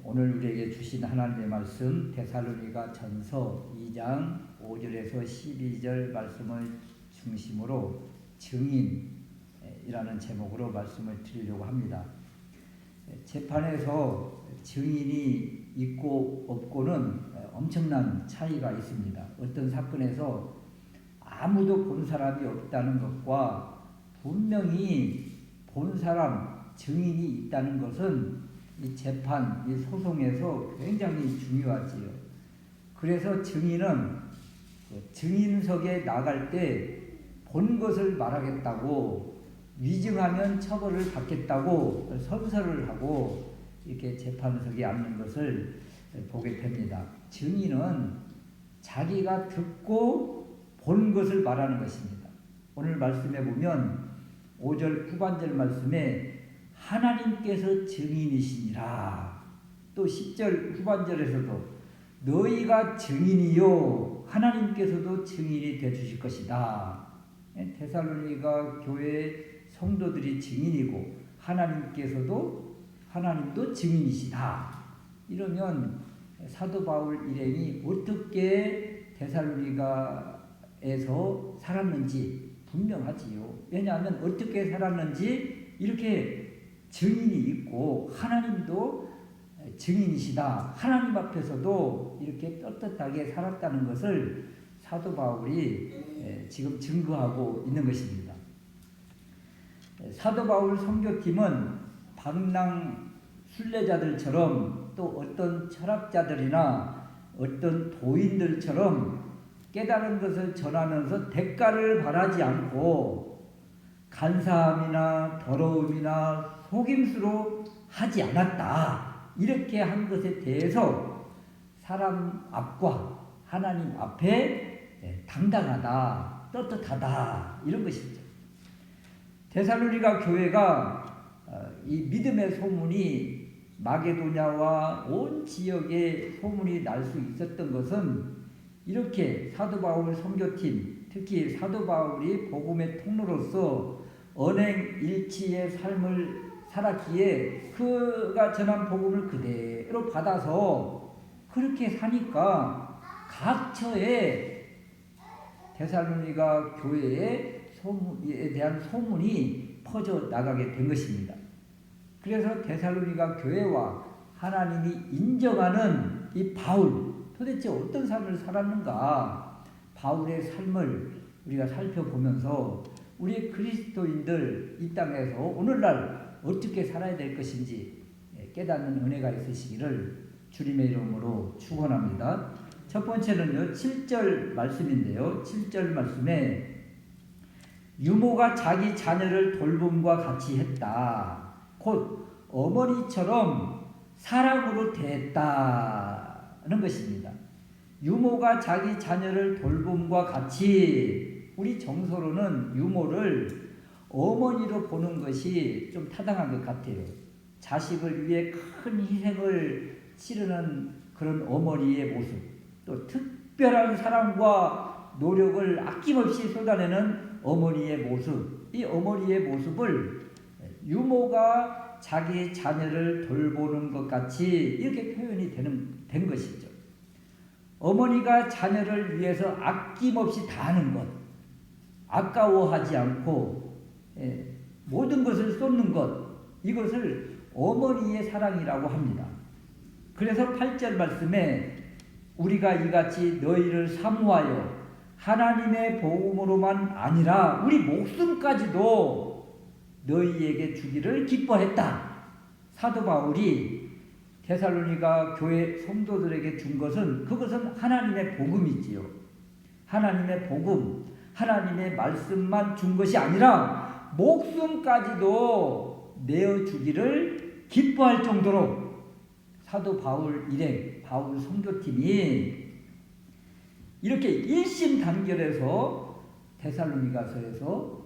오늘 우리에게 주신 하나님의 말씀 데살로니가 전서 2장 5절에서 12절 말씀을 중심으로 증인이라는 제목으로 말씀을 드리려고 합니다. 재판에서 증인이 있고 없고는 엄청난 차이가 있습니다. 어떤 사건에서 아무도 본 사람이 없다는 것과 분명히 본 사람, 증인이 있다는 것은 이 재판, 이 소송에서 굉장히 중요하지요. 그래서 증인은 증인석에 나갈 때 본 것을 말하겠다고, 위증하면 처벌을 받겠다고 선서를 하고 이렇게 재판석에 앉는 것을 보게 됩니다. 증인은 자기가 듣고 본 것을 말하는 것입니다. 오늘 말씀에 보면 5절 후반절 말씀에 하나님께서 증인이시니라, 또 10절 후반절에서도 너희가 증인이요 하나님께서도 증인이 되주실 것이다. 데살로니가 교회 성도들이 증인이고 하나님도 증인이시다. 이러면 사도 바울 일행이 어떻게 데살로니가에서 살았는지 분명하지요. 왜냐하면 어떻게 살았는지 이렇게 증인이 있고 하나님도 증인이시다. 하나님 앞에서도 이렇게 떳떳하게 살았다는 것을 사도 바울이 지금 증거하고 있는 것입니다. 사도 바울 선교팀은 방랑 순례자들처럼 또 어떤 철학자들이나 어떤 도인들처럼 깨달은 것을 전하면서 대가를 바라지 않고 간사함이나 더러움이나 속임수로 하지 않았다. 이렇게 한 것에 대해서 사람 앞과 하나님 앞에 당당하다, 떳떳하다, 이런 것이죠. 데살로니가 교회가 이 믿음의 소문이 마게도냐와 온 지역에 소문이 날 수 있었던 것은 이렇게 사도 바울 선교팀, 특히 사도 바울이 복음의 통로로서 언행 일치의 삶을 살았기에 그가 전한 복음을 그대로 받아서 그렇게 사니까 각처에 데살로니가 교회에 대한 소문이 퍼져 나가게 된 것입니다. 그래서 데살로니가 교회와 하나님이 인정하는 이 바울, 도대체 어떤 삶을 살았는가, 바울의 삶을 우리가 살펴보면서 우리 그리스도인들 이 땅에서 오늘날 어떻게 살아야 될 것인지 깨닫는 은혜가 있으시기를 주님의 이름으로 축원합니다. 첫 번째는요, 7절 말씀인데요. 7절 말씀에 유모가 자기 자녀를 돌봄과 같이 했다. 곧 어머니처럼 사랑으로 대했다는 것입니다. 유모가 자기 자녀를 돌봄과 같이, 우리 정서로는 유모를 어머니로 보는 것이 좀 타당한 것 같아요. 자식을 위해 큰 희생을 치르는 그런 어머니의 모습, 또 특별한 사랑과 노력을 아낌없이 쏟아내는 어머니의 모습, 이 어머니의 모습을 유모가 자기 자녀를 돌보는 것 같이 이렇게 표현이 된 것이죠. 어머니가 자녀를 위해서 아낌없이 다하는 것, 아까워하지 않고 모든 것을 쏟는 것, 이것을 어머니의 사랑이라고 합니다. 그래서 8절 말씀에 우리가 이같이 너희를 사모하여 하나님의 복음으로만 아니라 우리 목숨까지도 너희에게 주기를 기뻐했다. 사도 바울이 데살로니가 교회 성도들에게 준 것은, 그것은 하나님의 복음이지요. 하나님의 복음, 하나님의 말씀만 준 것이 아니라 목숨까지도 내어주기를 기뻐할 정도로 사도 바울 일행, 바울 선교팀이 이렇게 일심단결해서 데살로니가서에서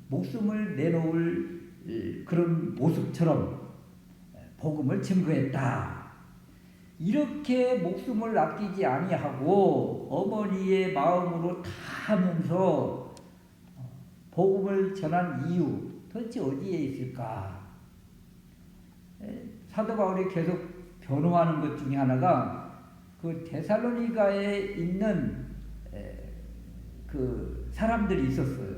목숨을 내놓을 그런 모습처럼 복음을 증거했다. 이렇게 목숨을 아끼지 아니하고 어머니의 마음으로 다 하면서 복음을 전한 이유 도대체 어디에 있을까? 사도 바울이 계속 변호하는 것 중에 하나가 그 데살로니가에 있는 그 사람들이 있었어요.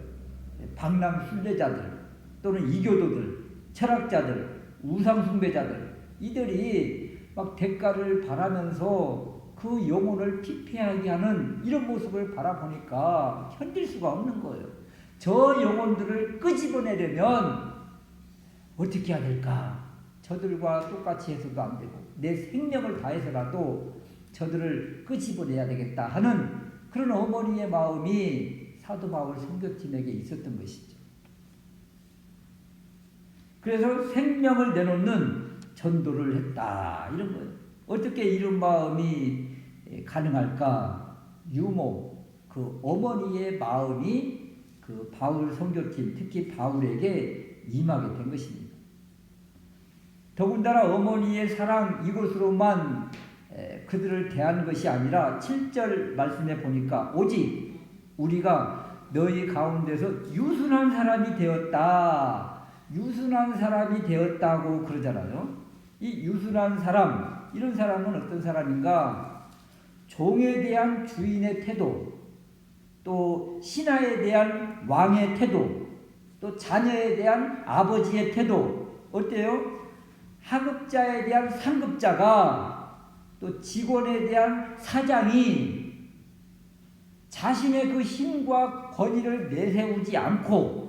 방랑 순례자들 또는 이교도들, 철학자들, 우상숭배자들, 이들이 막 대가를 바라면서 그 영혼을 피폐하게 하는 이런 모습을 바라보니까 견딜 수가 없는 거예요. 저 영혼들을 끄집어내려면 어떻게 해야 될까? 저들과 똑같이 해서도 안 되고 내 생명을 다해서라도 저들을 끄집어내야 되겠다 하는 그런 어머니의 마음이 사도 바울 선교팀에게 있었던 것이죠. 그래서 생명을 내놓는 전도를 했다 이런 거예요. 어떻게 이런 마음이 가능할까? 유모 그 어머니의 마음이 그 바울 선교팀 특히 바울에게 임하게 된 것입니다. 더군다나 어머니의 사랑 이것으로만 그들을 대한 것이 아니라 7절 말씀에 보니까 오직 우리가 너희 가운데서 유순한 사람이 되었다. 유순한 사람이 되었다고 그러잖아요. 이 유순한 사람, 이런 사람은 어떤 사람인가? 종에 대한 주인의 태도, 또 신하에 대한 왕의 태도, 또 자녀에 대한 아버지의 태도, 어때요? 하급자에 대한 상급자가, 또 직원에 대한 사장이 자신의 그 힘과 권위를 내세우지 않고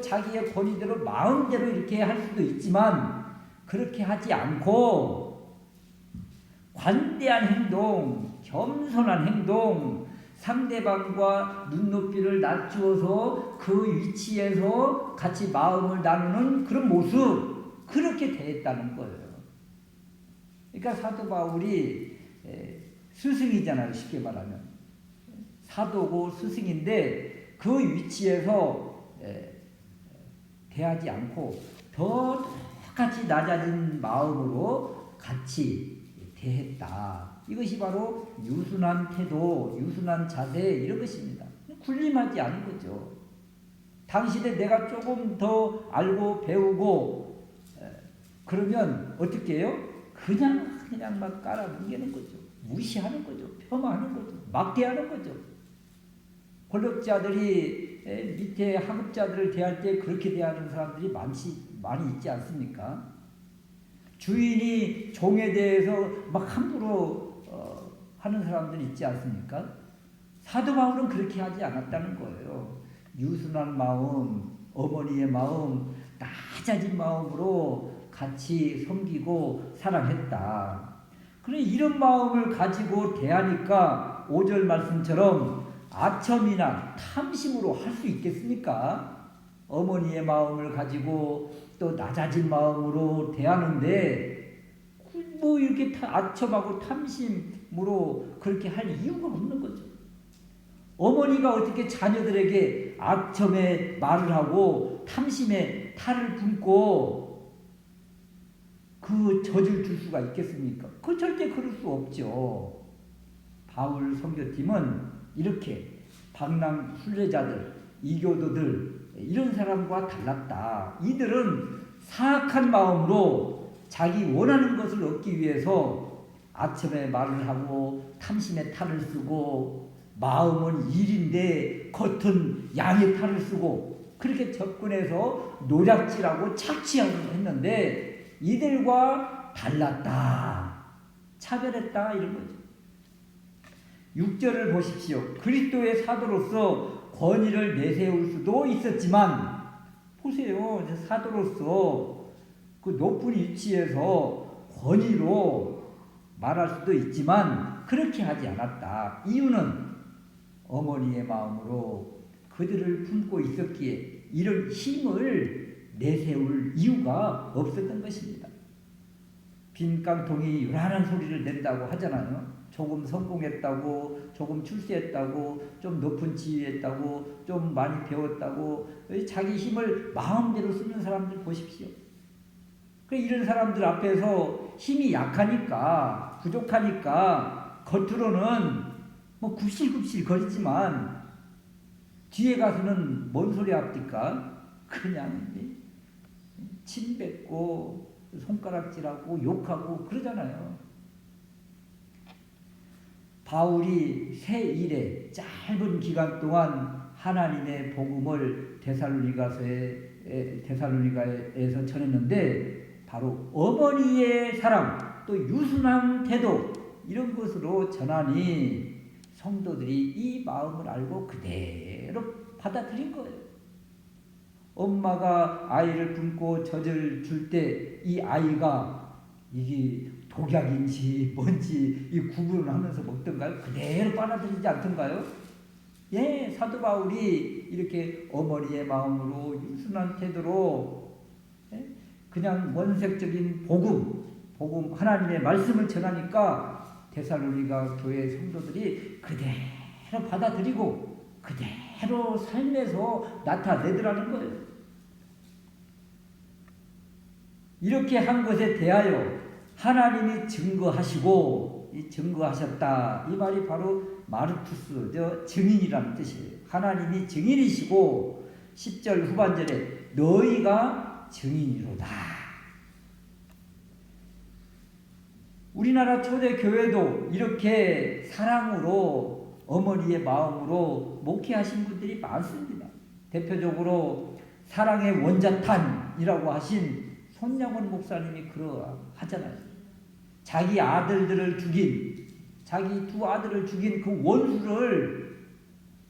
자기의 권위대로 마음대로 이렇게 할 수도 있지만 그렇게 하지 않고 관대한 행동, 겸손한 행동, 상대방과 눈높이를 낮추어서 그 위치에서 같이 마음을 나누는 그런 모습, 그렇게 대했다는 거예요. 그러니까 사도 바울이 스승이잖아요. 쉽게 말하면 사도고 스승인데 그 위치에서 대하지 않고 더 똑같이 낮아진 마음으로 같이 대했다. 이것이 바로 유순한 태도, 유순한 자세 이런 것입니다. 군림하지 않은 거죠. 당시에 내가 조금 더 알고 배우고 그러면 어떻게 해요? 그냥 막 깔아뭉개는 거죠. 무시하는 거죠. 폄하하는 거죠. 막대하는 거죠. 권력자들이 밑에 하급자들을 대할 때 그렇게 대하는 사람들이 많이 있지 않습니까? 주인이 종에 대해서 막 함부로 하는 사람들이 있지 않습니까? 사도 바울은 그렇게 하지 않았다는 거예요. 유순한 마음, 어머니의 마음, 낮아진 마음으로 같이 섬기고 사랑했다. 그래 이런 마음을 가지고 대하니까 5절 말씀처럼 아첨이나 탐심으로 할 수 있겠습니까? 어머니의 마음을 가지고 또 낮아진 마음으로 대하는데 뭐 이렇게 아첨하고 탐심으로 그렇게 할 이유가 없는 거죠. 어머니가 어떻게 자녀들에게 아첨의 말을 하고 탐심의 탈을 품고 그 젖을 줄 수가 있겠습니까? 그 절대 그럴 수 없죠. 바울 선교팀은 이렇게 방랑 순례자들, 이교도들 이런 사람과 달랐다. 이들은 사악한 마음으로 자기 원하는 것을 얻기 위해서 아첨의 말을 하고 탐심의 탈을 쓰고 마음은 일인데 겉은 양의 탈을 쓰고 그렇게 접근해서 노략질하고 착취했는데 이들과 달랐다. 차별했다 이런 거죠. 6절을 보십시오. 그리스도의 사도로서 권위를 내세울 수도 있었지만 보세요. 사도로서 그 높은 위치에서 권위로 말할 수도 있지만 그렇게 하지 않았다. 이유는 어머니의 마음으로 그들을 품고 있었기에 이런 힘을 내세울 이유가 없었던 것입니다. 빈 깡통이 요란한 소리를 낸다고 하잖아요. 조금 성공했다고, 조금 출세했다고, 좀 높은 지위했다고, 좀 많이 배웠다고 자기 힘을 마음대로 쓰는 사람들 보십시오. 이런 사람들 앞에서 힘이 약하니까, 부족하니까 겉으로는 뭐 굽실굽실 거리지만 뒤에 가서는 뭔 소리 합니까? 그냥 침 뱉고 손가락질하고 욕하고 그러잖아요. 바울이 새 일에 짧은 기간 동안 하나님의 복음을 데살로니가에서 전했는데 바로 어머니의 사랑 또 유순한 태도 이런 것으로 전하니 성도들이 이 마음을 알고 그대로 받아들인 거예요. 엄마가 아이를 품고 젖을 줄 때 이 아이가 이게 독약인지 뭔지 이 구분을 하면서 먹던가요? 그대로 빨아들이지 않던가요? 예, 사도 바울이 이렇게 어머니의 마음으로 유순한 태도로 그냥 원색적인 복음 하나님의 말씀을 전하니까 데살로니가 교회 성도들이 그대로 받아들이고 그대로 삶에서 나타내더라는 거예요. 이렇게 한 것에 대하여 하나님이 증거하시고 이 증거하셨다. 이 말이 바로 마르투스 증인이라는 뜻이에요. 하나님이 증인이시고 10절 후반절에 너희가 증인이로다. 우리나라 초대교회도 이렇게 사랑으로 어머니의 마음으로 목회하신 분들이 많습니다. 대표적으로 사랑의 원자탄이라고 하신 손양원 목사님이 그러하잖아요. 자기 아들들을 죽인 자기 두 아들을 죽인 그 원수를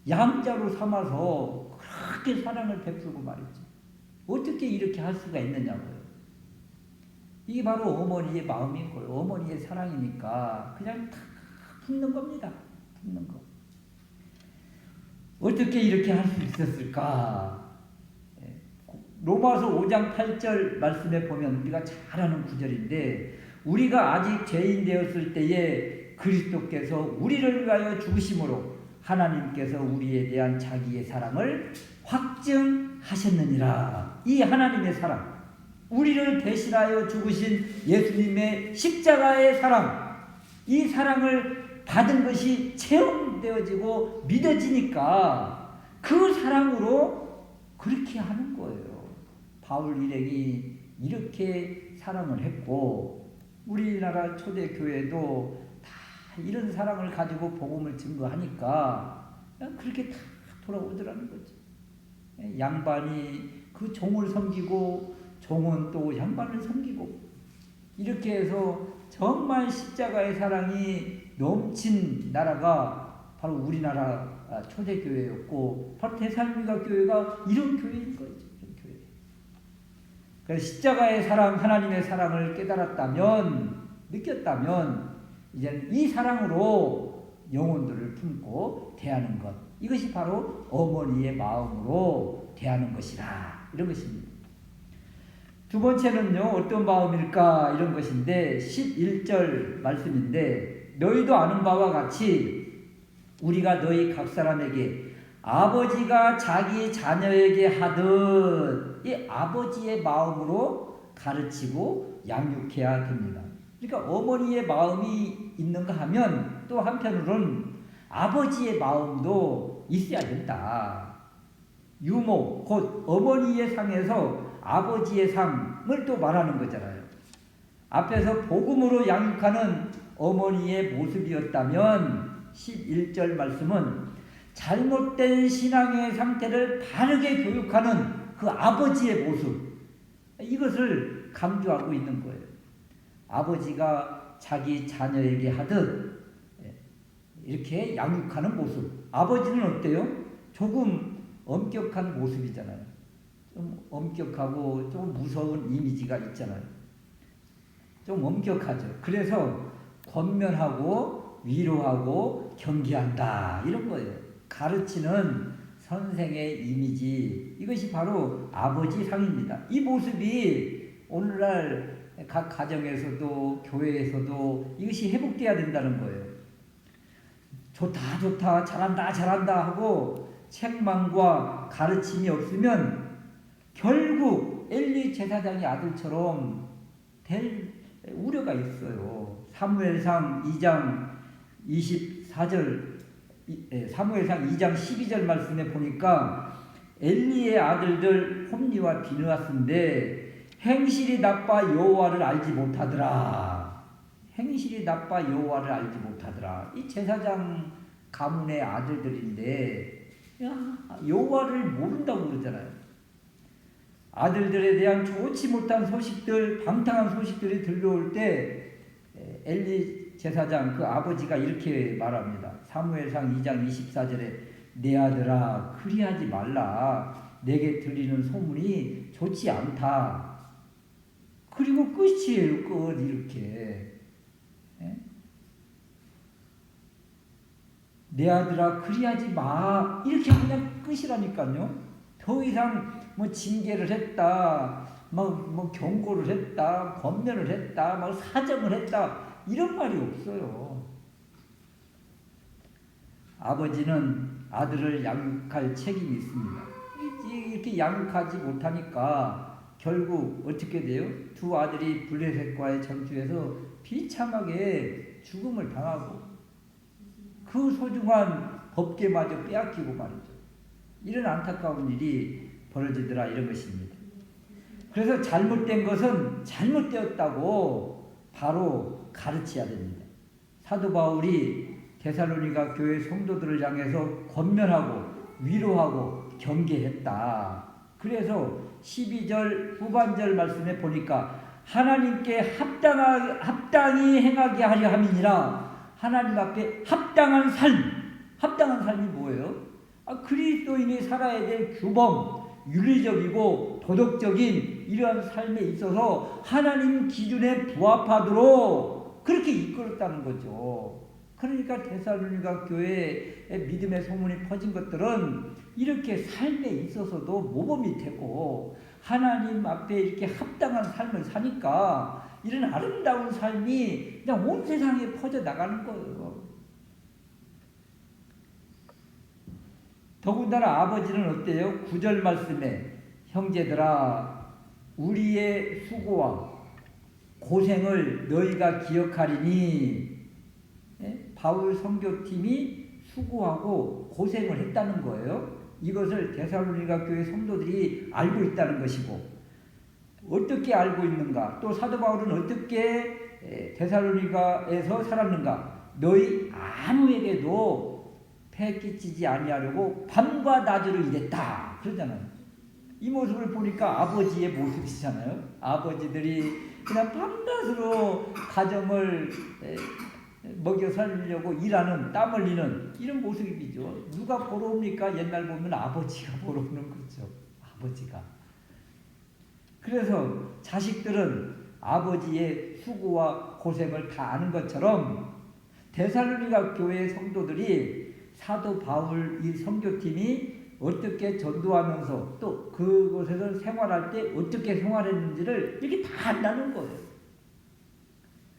양자로 삼아서 그렇게 사랑을 베풀고 말했죠. 어떻게 이렇게 할 수가 있느냐고요. 이게 바로 어머니의 마음인 거예요. 어머니의 사랑이니까 그냥 다 품는 겁니다. 품는 거. 어떻게 이렇게 할 수 있었을까? 로마서 5장 8절 말씀에 보면 우리가 잘 아는 구절인데 우리가 아직 죄인 되었을 때에 그리스도께서 우리를 위하여 죽으심으로 하나님께서 우리에 대한 자기의 사랑을 확증하셨느니라. 이 하나님의 사랑, 우리를 대신하여 죽으신 예수님의 십자가의 사랑, 이 사랑을 받은 것이 체험되어지고 믿어지니까 그 사랑으로 그렇게 하는 거예요. 바울 일행이 이렇게 사랑을 했고 우리나라 초대교회도 다 이런 사랑을 가지고 복음을 증거하니까 그렇게 다 돌아오더라는 거죠. 양반이 그 종을 섬기고 종은 또 양반을 섬기고 이렇게 해서 정말 십자가의 사랑이 넘친 나라가 바로 우리나라 초대교회였고 바로 데살로니가 교회가 이런 교회인 거죠. 그래서 십자가의 사랑, 하나님의 사랑을 깨달았다면, 느꼈다면 이제는 이 사랑으로 영혼들을 품고 대하는 것, 이것이 바로 어머니의 마음으로 대하는 것이라 이런 것입니다. 두 번째는요, 어떤 마음일까 이런 것인데 11절 말씀인데 너희도 아는 바와 같이 우리가 너희 각 사람에게 아버지가 자기 자녀에게 하듯 이 아버지의 마음으로 가르치고 양육해야 됩니다. 그러니까 어머니의 마음이 있는가 하면 또 한편으로는 아버지의 마음도 있어야 된다. 유모, 곧 어머니의 상에서 아버지의 상을 또 말하는 거잖아요. 앞에서 복음으로 양육하는 어머니의 모습이었다면 11절 말씀은 잘못된 신앙의 상태를 바르게 교육하는 그 아버지의 모습, 이것을 강조하고 있는 거예요. 아버지가 자기 자녀에게 하듯 이렇게 양육하는 모습. 아버지는 어때요? 조금 엄격한 모습이잖아요. 좀 엄격하고 좀 무서운 이미지가 있잖아요. 좀 엄격하죠. 그래서 권면하고 위로하고 경계한다 이런 거예요. 가르치는 선생의 이미지, 이것이 바로 아버지 상입니다. 이 모습이 오늘날 각 가정에서도 교회에서도 이것이 회복돼야 된다는 거예요. 좋다 잘한다 하고 책망과 가르침이 없으면 결국 엘리 제사장의 아들처럼 될 우려가 있어요. 사무엘상 2장 24절 사무엘상 2장 12절 말씀에 보니까 엘리의 아들들 홈리와 비느하스인데 행실이 나빠 여호와를 알지 못하더라. 행실이 나빠 여호와를 알지 못하더라. 이 제사장 가문의 아들들인데 여호와를 모른다고 그러잖아요. 아들들에 대한 좋지 못한 소식들, 방탕한 소식들이 들려올 때 엘리 제사장 그 아버지가 이렇게 말합니다. 사무엘상 2장 24절에 내 아들아 그리하지 말라. 내게 들리는 소문이 좋지 않다. 그리고 끝이에요. 끝. 이렇게. 내 아들아 그리하지 마. 이렇게 그냥 끝이라니까요. 더 이상 뭐 징계를 했다. 뭐 경고를 했다. 권면을 했다. 막 사정을 했다. 이런 말이 없어요. 아버지는 아들을 양육할 책임이 있습니다. 이렇게 양육하지 못하니까 결국 어떻게 돼요? 두 아들이 블레셋과의 전투에서 비참하게 죽음을 당하고 그 소중한 법궤마저 빼앗기고 말이죠. 이런 안타까운 일이 벌어지더라 이런 것입니다. 그래서 잘못된 것은 잘못되었다고 바로 가르쳐야 됩니다. 사도 바울이 데살로니가 교회 성도들을 향해서 권면하고 위로하고 경계했다. 그래서 12절 후반절 말씀에 보니까 하나님께 합당히 행하게 하려 함이니라. 하나님 앞에 합당한 삶이 뭐예요? 그리스도인이 살아야 될 규범, 윤리적이고 도덕적인 이러한 삶에 있어서 하나님 기준에 부합하도록 그렇게 이끌었다는 거죠. 그러니까 데살로니가 교회에 믿음의 소문이 퍼진 것들은 이렇게 삶에 있어서도 모범이 되고 하나님 앞에 이렇게 합당한 삶을 사니까 이런 아름다운 삶이 그냥 온 세상에 퍼져나가는 거예요. 더군다나 아버지는 어때요? 9절 말씀에 형제들아 우리의 수고와 고생을 너희가 기억하리니 바울 선교팀이 수고하고 고생을 했다는 거예요. 이것을 데살로니가 교회 성도들이 알고 있다는 것이고 어떻게 알고 있는가? 또 사도 바울은 어떻게 데살로니가에서 살았는가? 너희 아무에게도 폐 끼치지 아니하려고 밤과 낮으로 일했다. 그러잖아요. 이 모습을 보니까 아버지의 모습이잖아요. 아버지들이 그냥 밤낮으로 가정을 먹여 살리려고 일하는 땀 흘리는 이런 모습이죠. 누가 보러 옵니까? 옛날 보면 아버지가 보러 오는 거죠. 아버지가. 그래서 자식들은 아버지의 수고와 고생을 다 아는 것처럼 데살로니가 교회 성도들이 사도 바울 이 선교팀이 어떻게 전도하면서 또 그곳에서 생활할 때 어떻게 생활했는지를 이렇게 다 안다는 거예요.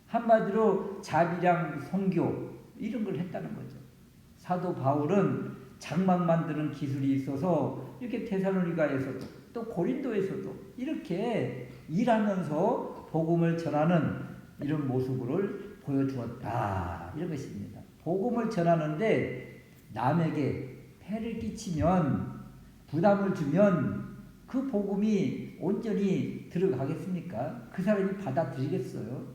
한마디로 자비랑 선교 이런 걸 했다는 거죠. 사도 바울은 장막 만드는 기술이 있어서 이렇게 데살로니가에서도 또 고린도에서도 이렇게 일하면서 복음을 전하는 이런 모습을 보여주었다. 이런 것입니다. 복음을 전하는데 남에게 폐를 끼치면 부담을 주면 그 복음이 온전히 들어가겠습니까? 그 사람이 받아들이겠어요?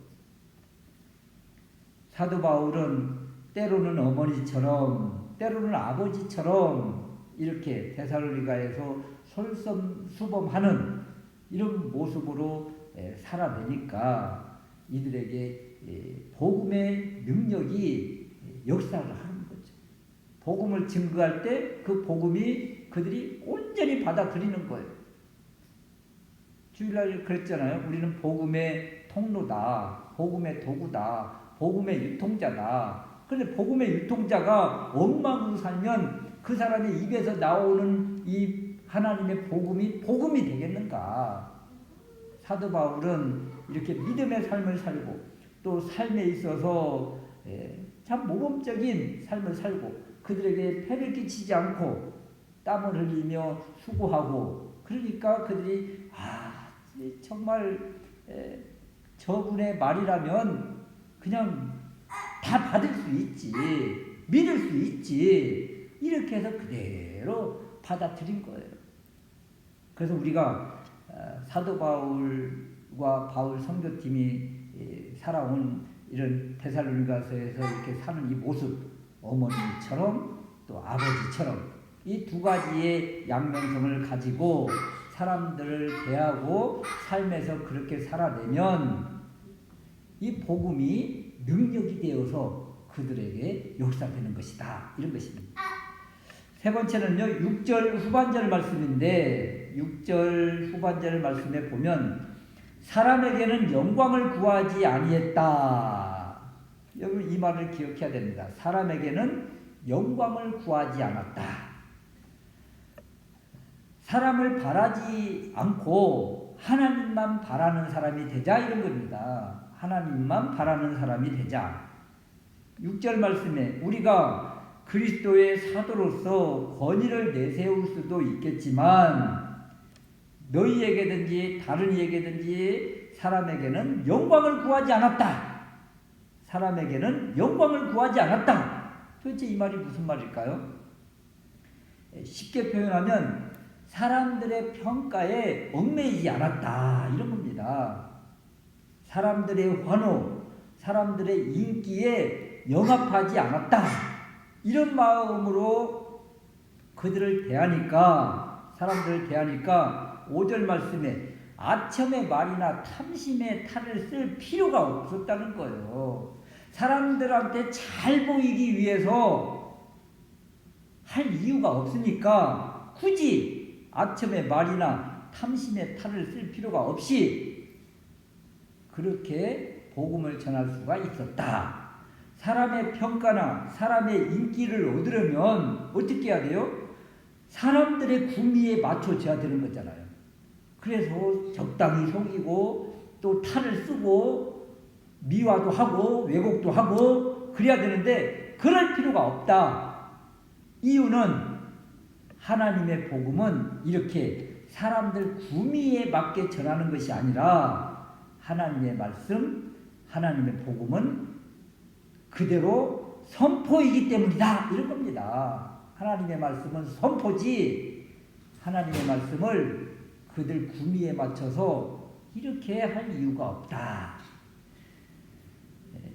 사도 바울은 때로는 어머니처럼 때로는 아버지처럼 이렇게 데살로니가에서 솔선수범하는 이런 모습으로 살아내니까 이들에게 복음의 능력이 역사를 하는 거죠. 복음을 증거할 때 그 복음이 그들이 온전히 받아들이는 거예요. 주일날 그랬잖아요. 우리는 복음의 통로다. 복음의 도구다. 복음의 유통자다. 그런데 복음의 유통자가 엉망으로 살면 그 사람의 입에서 나오는 이 하나님의 복음이 되겠는가? 사도 바울은 이렇게 믿음의 삶을 살고 또 삶에 있어서 참 모범적인 삶을 살고 그들에게 폐를 끼치지 않고 땀을 흘리며 수고하고 그러니까 그들이 정말 저분의 말이라면 그냥 다 받을 수 있지, 믿을 수 있지, 이렇게 해서 그대로 받아들인 거예요. 그래서 우리가 사도 바울과 바울 선교팀이 살아온 이런 데살로니가서에서 이렇게 사는 이 모습, 어머니처럼 또 아버지처럼 이 두 가지의 양면성을 가지고 사람들을 대하고 삶에서 그렇게 살아내면 이 복음이 능력이 되어서 그들에게 역사되는 것이다. 이런 것입니다. 세 번째는요, 6절 후반절 말씀인데 6절 후반절 말씀에 보면 사람에게는 영광을 구하지 아니했다. 여러분 이 말을 기억해야 됩니다. 사람에게는 영광을 구하지 않았다. 사람을 바라지 않고 하나님만 바라는 사람이 되자 이런 겁니다. 하나님만 바라는 사람이 되자. 6절 말씀에 우리가 그리스도의 사도로서 권위를 내세울 수도 있겠지만 너희에게든지 다른 이에게든지 사람에게는 영광을 구하지 않았다. 사람에게는 영광을 구하지 않았다. 도대체 이 말이 무슨 말일까요? 쉽게 표현하면 사람들의 평가에 얽매이지 않았다. 이런 겁니다. 사람들의 환호, 사람들의 인기에 영합하지 않았다. 이런 마음으로 그들을 대하니까, 사람들을 대하니까 5절 말씀에 아첨의 말이나 탐심의 탈을 쓸 필요가 없었다는 거예요. 사람들한테 잘 보이기 위해서 할 이유가 없으니까 굳이 아첨의 말이나 탐심의 탈을 쓸 필요가 없이 그렇게 복음을 전할 수가 있었다. 사람의 평가나 사람의 인기를 얻으려면 어떻게 해야 돼요? 사람들의 구미에 맞춰져야 되는 거잖아요. 그래서 적당히 속이고 또 탈을 쓰고 미화도 하고 왜곡도 하고 그래야 되는데 그럴 필요가 없다. 이유는 하나님의 복음은 이렇게 사람들 구미에 맞게 전하는 것이 아니라 하나님의 말씀, 하나님의 복음은 그대로 선포이기 때문이다. 이런 겁니다. 하나님의 말씀은 선포지 하나님의 말씀을 그들 구미에 맞춰서 이렇게 할 이유가 없다.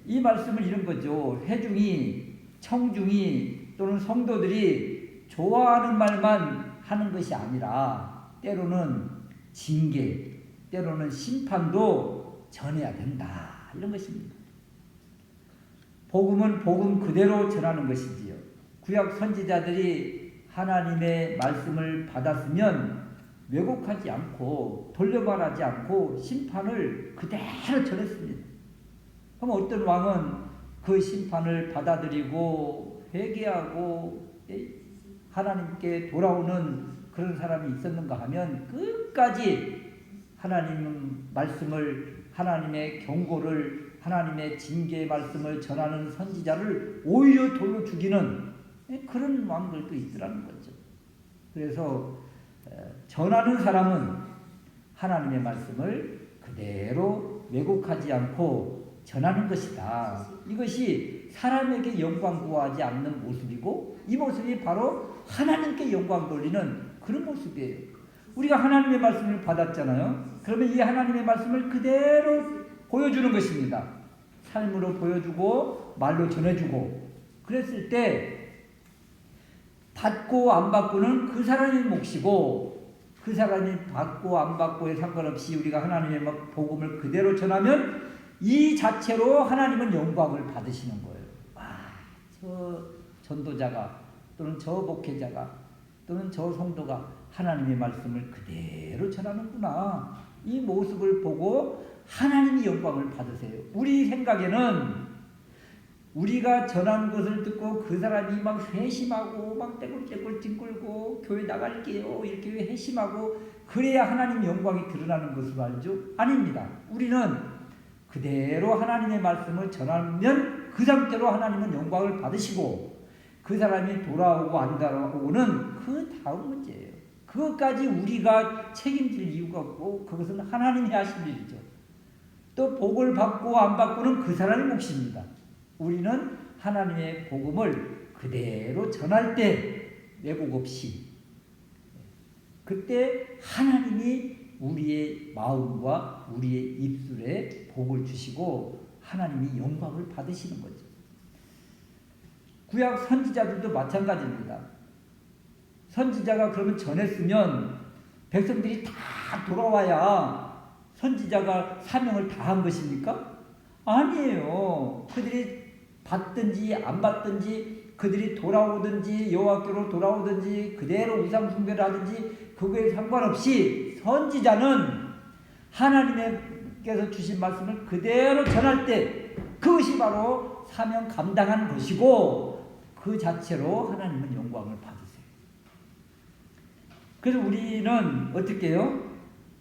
이 말씀은 이런 거죠. 회중이, 청중이 또는 성도들이 좋아하는 말만 하는 것이 아니라 때로는 징계, 때로는 심판도 전해야 된다. 이런 것입니다. 복음은 복음 그대로 전하는 것이지요. 구약 선지자들이 하나님의 말씀을 받았으면 왜곡하지 않고 돌려말하지 않고 심판을 그대로 전했습니다. 그럼 어떤 왕은 그 심판을 받아들이고 회개하고 하나님께 돌아오는 그런 사람이 있었는가 하면 끝까지 하나님 말씀을, 하나님의 경고를, 하나님의 징계의 말씀을 전하는 선지자를 오히려 돌로 죽이는 그런 왕들도 있더라는 거죠. 그래서 전하는 사람은 하나님의 말씀을 그대로 왜곡하지 않고 전하는 것이다. 이것이 사람에게 영광 구하지 않는 모습이고 이 모습이 바로 하나님께 영광 돌리는 그런 모습이에요. 우리가 하나님의 말씀을 받았잖아요. 그러면 이 하나님의 말씀을 그대로 보여주는 것입니다. 삶으로 보여주고 말로 전해주고 그랬을 때 받고 안 받고는 그 사람의 몫이고 그 사람이 받고 안 받고에 상관없이 우리가 하나님의 복음을 그대로 전하면 이 자체로 하나님은 영광을 받으시는 거예요. 와, 저 전도자가 또는 저 목회자가 또는 저 성도가 하나님의 말씀을 그대로 전하는구나. 이 모습을 보고 하나님이 영광을 받으세요. 우리 생각에는 우리가 전한 것을 듣고 그 사람이 막 회심하고 막 떼굴떼굴 뒹굴고 교회 나갈게요 이렇게 회심하고 그래야 하나님 영광이 드러나는 것을 알죠? 아닙니다. 우리는 그대로 하나님의 말씀을 전하면 그 상태로 하나님은 영광을 받으시고 그 사람이 돌아오고 안 돌아오고는 그 다음 문제예요. 그것까지 우리가 책임질 이유가 없고 그것은 하나님이 하신 일이죠. 또 복을 받고 안 받고는 그 사람의 몫입니다. 우리는 하나님의 복음을 그대로 전할 때 왜곡 없이 그때 하나님이 우리의 마음과 우리의 입술에 복을 주시고 하나님이 영광을 받으시는 거죠. 구약 선지자들도 마찬가지입니다. 선지자가 그러면 전했으면 백성들이 다 돌아와야 선지자가 사명을 다한 것입니까? 아니에요. 그들이 받든지 안 받든지 그들이 돌아오든지 여호와께로 돌아오든지 그대로 우상 숭배를 하든지 그거에 상관없이 선지자는 하나님께서 주신 말씀을 그대로 전할 때 그것이 바로 사명 감당하는 것이고 그 자체로 하나님은 영광을 받으세요. 그래서 우리는 어떻게 해요?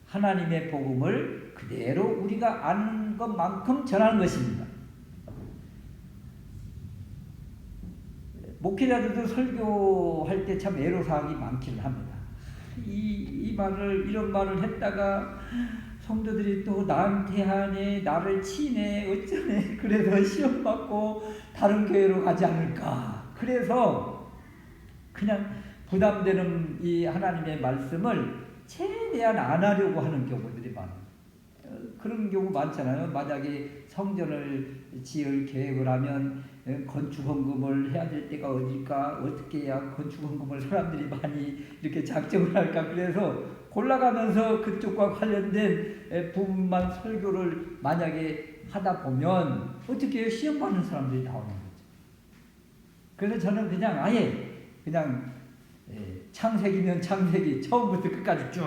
하나님의 복음을 그대로 우리가 아는 것만큼 전하는 것입니다. 목회자들도 설교할 때 참 애로사항이 많기는 합니다. 이런 말을 했다가 성도들이 또 나한테 하네, 나를 치네, 어쩌네, 그래서 시험 받고 다른 교회로 가지 않을까. 그래서 그냥 부담되는 이 하나님의 말씀을 최대한 안 하려고 하는 경우들이 많아요. 그런 경우 많잖아요. 만약에 성전을 지을 계획을 하면 건축헌금을 해야 될 때가 어딜까, 어떻게 해야 건축헌금을 사람들이 많이 이렇게 작정을 할까. 그래서 골라가면서 그쪽과 관련된 부분만 설교를 만약에 하다 보면 어떻게 해요? 시험 받는 사람들이 나오는 거죠. 그래서 저는 그냥 아예 그냥 창세기면 창세기 처음부터 끝까지 쭉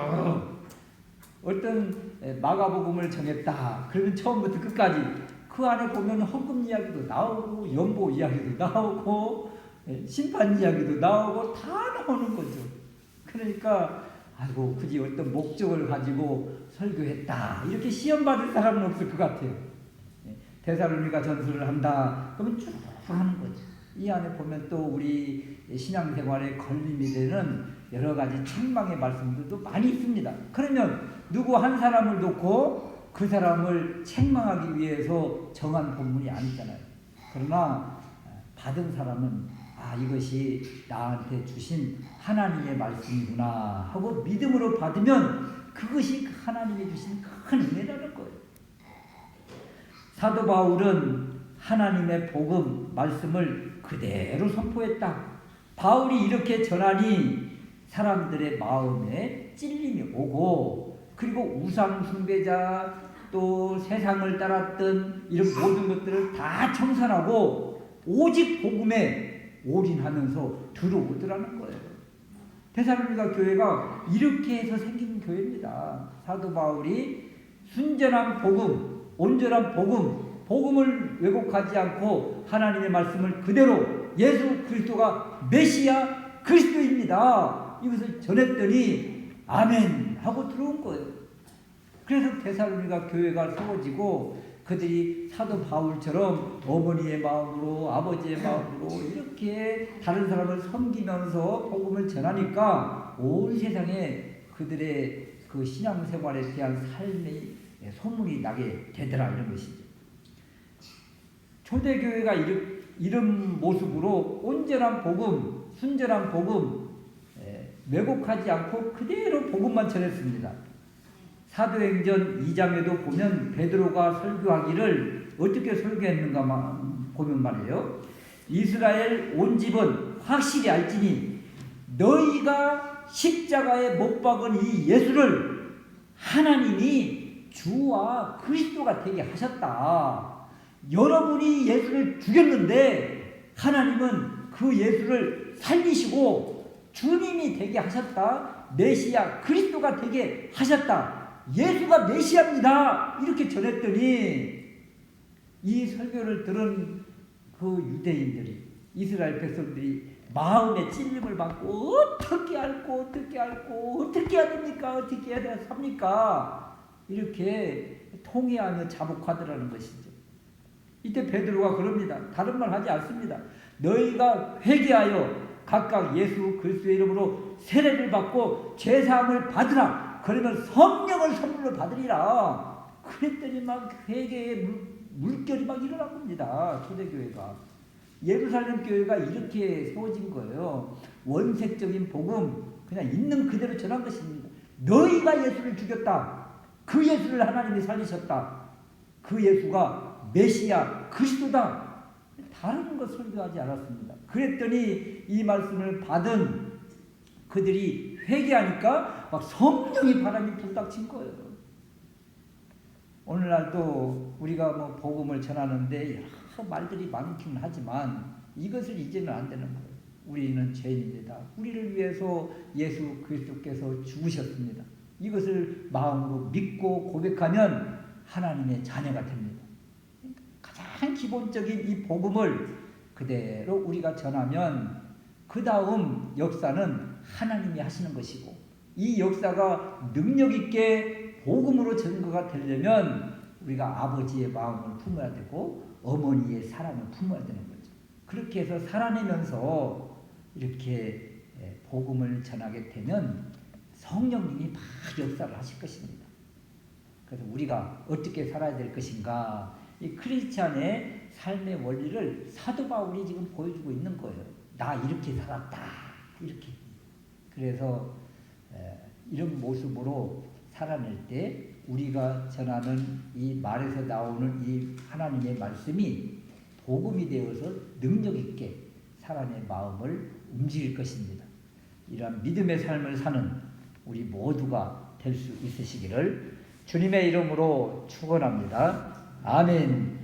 어떤 마가복음을 정했다. 그러면 처음부터 끝까지 그 안에 보면 헌금 이야기도 나오고 연보 이야기도 나오고 심판 이야기도 나오고 다 나오는 거죠. 그러니까 아이고 굳이 어떤 목적을 가지고 설교했다 이렇게 시험 받을 사람은 없을 것 같아요. 데살로니가 전서를 한다 그러면 쭉 하는 거죠. 이 안에 보면 또 우리 신앙생활에 걸림이 되는 여러 가지 책망의 말씀들도 많이 있습니다. 그러면 누구 한 사람을 놓고 그 사람을 책망하기 위해서 정한 본문이 아니잖아요. 그러나 받은 사람은 이것이 나한테 주신 하나님의 말씀이구나 하고 믿음으로 받으면 그것이 하나님이 주신 큰 은혜라는 거예요. 사도 바울은 하나님의 복음 말씀을 그대로 선포했다. 바울이 이렇게 전하니 사람들의 마음에 찔림이 오고 그리고 우상 숭배자 또 세상을 따랐던 이런 모든 것들을 다 청산하고 오직 복음에 올인하면서 들어오더라는 거예요. 데살로니가 교회가 이렇게 해서 생긴 교회입니다. 사도 바울이 순전한 복음, 온전한 복음을 왜곡하지 않고 하나님의 말씀을 그대로 예수 그리스도가 메시아 그리스도입니다. 이것을 전했더니 아멘 하고 들어온 거예요. 그래서 데살로니가 교회가 세워지고 그들이 사도 바울처럼 어머니의 마음으로 아버지의 마음으로 이렇게 다른 사람을 섬기면서 복음을 전하니까 온 세상에 그들의 그 신앙생활에 대한 삶의 소문이 나게 되더라 이런 것이죠. 초대교회가 이런 모습으로 온전한 복음, 순전한 복음 왜곡하지 않고 그대로 복음만 전했습니다. 사도행전 2장에도 보면 베드로가 설교하기를 어떻게 설교했는가 보면 말이에요. 이스라엘 온 집은 확실히 알지니 너희가 십자가에 못 박은 이 예수를 하나님이 주와 그리스도가 되게 하셨다. 여러분이 예수를 죽였는데 하나님은 그 예수를 살리시고 주님이 되게 하셨다. 메시아 그리스도가 되게 하셨다. 예수가 메시아입니다. 이렇게 전했더니 이 설교를 들은 그 유대인들이 이스라엘 백성들이 마음의 찔림을 받고 어떻게 알고 어떻게 해야 됩니까? 어떻게 해야 삽니까? 이렇게 통회하며 자복하더라는 것이죠. 이때 베드로가 그럽니다. 다른 말 하지 않습니다. 너희가 회개하여 각각 예수 그리스도의 이름으로 세례를 받고 죄사함을 받으라. 그러면 성령을 선물로 받으리라. 그랬더니 막 회개의 물결이 막 일어난 겁니다. 초대교회가. 예루살렘 교회가 이렇게 세워진 거예요. 원색적인 복음 그냥 있는 그대로 전한 것입니다. 너희가 예수를 죽였다. 그 예수를 하나님이 살리셨다. 그 예수가 메시아 그리스도다. 다른 것 설교하지 않았습니다. 그랬더니 이 말씀을 받은 그들이 회개하니까 막 성령의 바람이 불닥친 거예요. 오늘날도 우리가 뭐 복음을 전하는데 여러 말들이 많긴 하지만 이것을 잊으면 안 되는 거예요. 우리는 죄인입니다. 우리를 위해서 예수 그리스도께서 죽으셨습니다. 이것을 마음으로 믿고 고백하면 하나님의 자녀가 됩니다. 가장 기본적인 이 복음을 그대로 우리가 전하면 그 다음 역사는 하나님이 하시는 것이고, 이 역사가 능력 있게 복음으로 전거가 되려면 우리가 아버지의 마음을 품어야 되고 어머니의 사랑을 품어야 되는 거죠. 그렇게 해서 살아내면서 이렇게 복음을 전하게 되면 성령님이 막 역사를 하실 것입니다. 그래서 우리가 어떻게 살아야 될 것인가, 이 크리스찬의 삶의 원리를 사도 바울이 지금 보여주고 있는 거예요. 나 이렇게 살았다. 이렇게. 그래서 이런 모습으로 살아낼 때 우리가 전하는 이 말에서 나오는 이 하나님의 말씀이 복음이 되어서 능력 있게 사람의 마음을 움직일 것입니다. 이러한 믿음의 삶을 사는 우리 모두가 될 수 있으시기를 주님의 이름으로 축원합니다. 아멘.